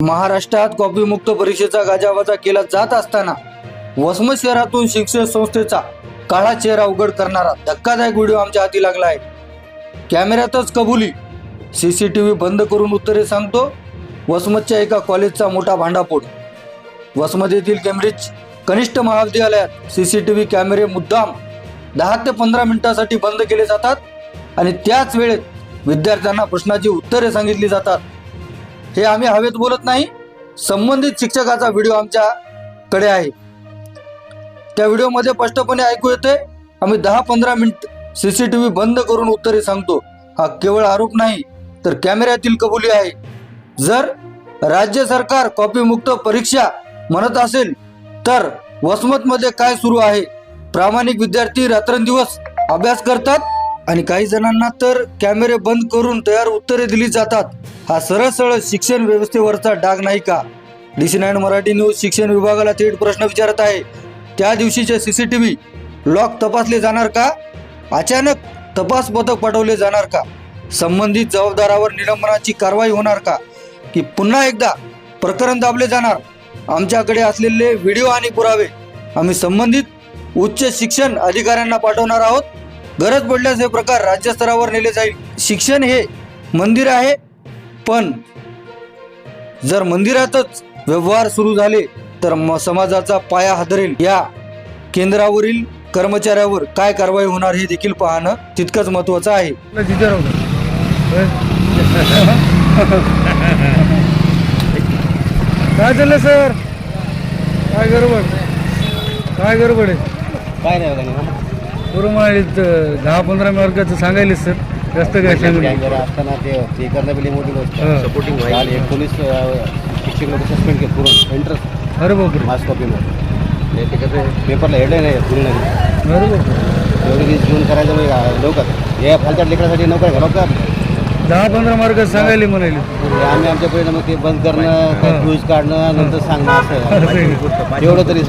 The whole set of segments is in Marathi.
महाराष्ट्रात कॉपीमुक्त परीक्षेचा गाजावाजा केला जात असताना वसमत शहरातून शिक्षण संस्थेचा काळा चेहरा उघड करणारा धक्कादायक व्हिडिओ आमच्या हाती लागला आहे. कॅमेऱ्यातच कबुली, सीसीटीव्ही बंद करून उत्तरे सांगतो. वसमतच्या एका कॉलेजचा मोठा भांडाफोड. वसमत येथील केम्ब्रिज कनिष्ठ महाविद्यालयात सीसीटीव्ही कॅमेरे मुद्दाम 10 ते 15 मिनिटांसाठी बंद केले जातात आणि त्याच वेळेत विद्यार्थ्यांना प्रश्नाची उत्तरे सांगितली जातात. हे आम्ही हवेत बोलत नाही, संबंधित शिक्षकाचा व्हिडिओ आमच्याकडे आहे. त्या व्हिडिओमध्ये स्पष्टपणे ऐकू येते, आम्ही 10-15 मिनिट सीसीटीव्ही बंद करून उत्तरे सांगतो. हा केवळ आरोप नाही तर कॅमेऱ्यातील कबुली आहे. जर राज्य सरकार कॉपीमुक्त परीक्षा म्हणत असेल तर वसमतमध्ये काय सुरू आहे? प्रामाणिक विद्यार्थी रात्रंदिवस अभ्यास करतात आणि काही जणांना तर कॅमेरे बंद करून तयार उत्तरे दिली जातात. हा सरळ सरळ शिक्षण व्यवस्थेवरचा डाग नाही का? DC9 मराठी न्यूज शिक्षण विभागाला थेट प्रश्न विचारत आहे. त्या दिवशीचे सीसीटीव्ही लॉक तपासले जाणार का? अचानक तपास पथक पाठवले जाणार का? संबंधित जबाबदारावर निलंबनाची कारवाई होणार का? की पुन्हा एकदा प्रकरण दाबले जाणार? आमच्याकडे असलेले व्हिडिओ आणि पुरावे आम्ही संबंधित उच्च शिक्षण अधिकाऱ्यांना पाठवणार आहोत. गरज पडल्यास हे प्रकार राज्य स्तरावर नेले जाईल. शिक्षण हे मंदिर आहे, पण जर मंदिरातच व्यवहार सुरू झाले तर समाजाचा पाया हादरेल. या केंद्रावरील कर्मचाऱ्यावर काय कारवाई होणार हे देखील पाहणं तितकंच महत्त्वाचं आहे. काय चाललं सर? काय गडबड? काय गडबड आहे? काय नाही बघा, बरोबर म्हणाले 10-15 मार्काचं सांगायले सर. जास्त काय सांगितलं कॅमेरा असताना ते करणं पहिली मोठी गोष्ट. हां. सपोर्टिंग काल एक पोलीस शिक्षक लोक सस्पेंड केले पूर्ण इंटरेस्ट अरे बापरे, मास कॉपीमध्ये. ते कसं पेपरला हेडलाईन आहे पूर्ण अरे बापरे. एवढी रीच घेऊन करायचं म्हणजे लवकर या फालत्या लेकरासाठी नोकर घ्या लवकर. 10-15 मार्क सांगायले म्हणाले. आम्ही आमच्या पहिलं मग ते बंद करणं, काय फ्यूज काढणं, नंतर सांगणं असं आहे. एवढं तरी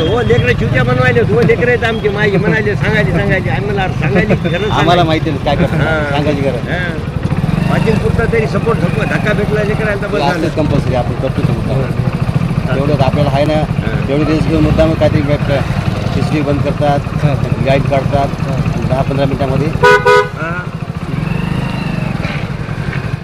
हो लेकरं चिवट्या बनवायले हो, लेकरं आहेत आमची माई म्हणाले सांगायची आम्हाला सांगायची गरज आम्हाला माहिती नाही काय करणार, सांगायची गरज. वाचीन पुरता तरी सपोर्ट धक्का भेटला लेकरांना बस झालं. असंच कंपल्सरी आपण करतो समजा. तेवढं आपल्याला आहे ना, तेवढी रिस्क घेऊन मुद्दा मग काहीतरी हिस्ट्री बंद करतात, गाईड काढतात. 10-15 मिनिटांमध्ये